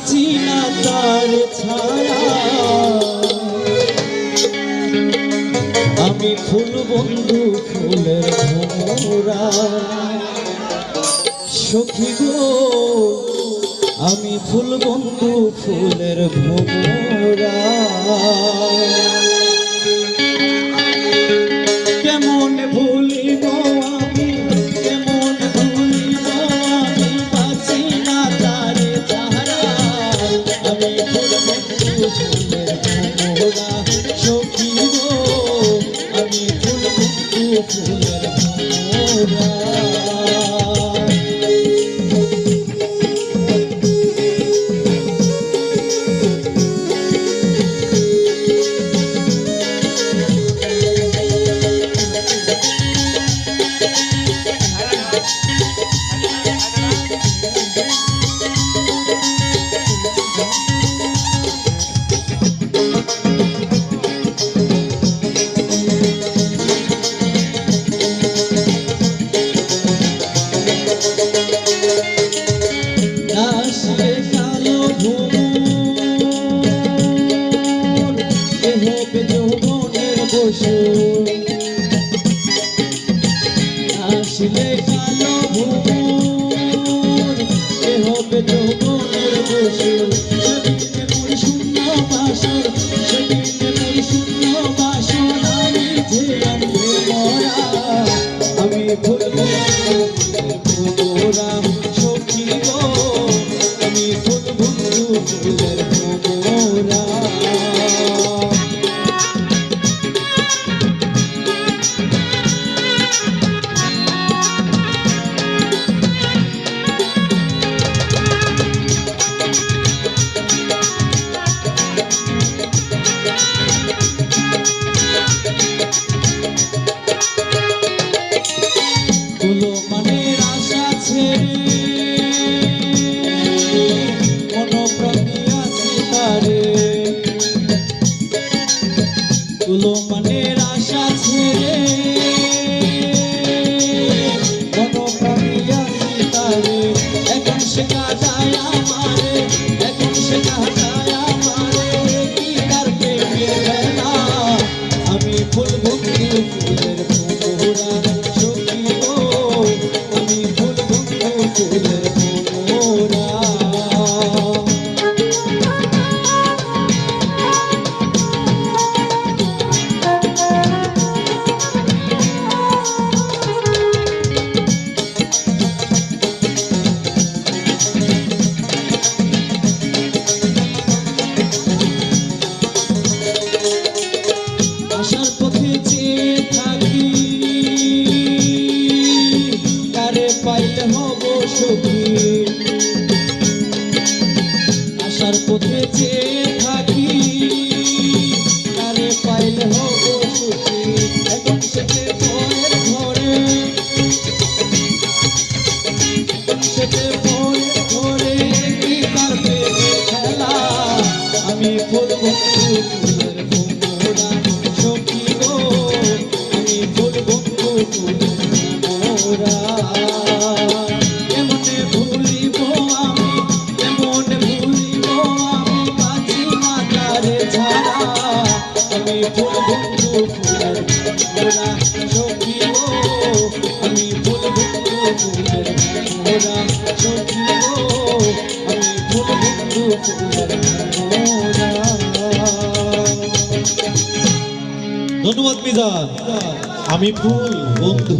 বাঁচি না তার ছাড়া। আমি ফুল বন্ধু ফুলের ভোমরা, সখী গো আমি ফুল বন্ধু ফুলের ভোমরা। কেমন ভুলিব আমি, কেমন ভুলিব আমি, বাঁচি না তার ছাড়া। আমি ফুল বন্ধু ফুলের ভোমরা, সখী গো আমি ফুল বন্ধু ফুলের ভোমরা। আসলে কালো ভোর এ হবে যৌবনের বসুর। সেদিনে মোর শূন্য বাসর, সেদিনে মোর শূন্য বাসর, আমি যে আমি মরা। আমি ফুল বন্ধু ভোমরা, সখী গো আমি ফুল বন্ধু ফুলের ভোমরা। মনের আশা ছেড়ে মনোপ্রাণী আছে তারে, তুলো মনের আশা ছেড়ে মনোপ্রাণী আছে তারে। এখন সে কাটায় আমারে, এখন সে কাটায় আমারে, কি তার প্রেমের বেলা। আমি ফুল বন্ধু ফুলের ভোমরা, সখী গো আমি ফুল বন্ধু ফুলের ভোমরা। আসার পথে চেয়ে থাকি, কারে পাইলে হব সখী। আসার পথে চেয়ে থাকি, কারে পাইলে হব সখী। এখন সেটে ভয়ের ঘরে, সেটে ভয়ের ঘরে, কি তার প্রেমের খেলা। আমি ফুল বন্ধু ফুলের ভোমরা, সখী গো আমি ফুল বন্ধু ফুলের ভোমরা। কেমনে ভুলিব আমি, কেমনে ভুলিব আমি, বাঁচি না তার ছাড়া। আমি ফুল বন্ধু ফুলের ভোমরা, সখী গো আমি ফুল বন্ধু ফুলের ভোমরা, সখী গো আমি ফুল বন্ধু ফুলের ভোমরা। ধন্যবাদ মিজান। আমি ফুল বন্ধু।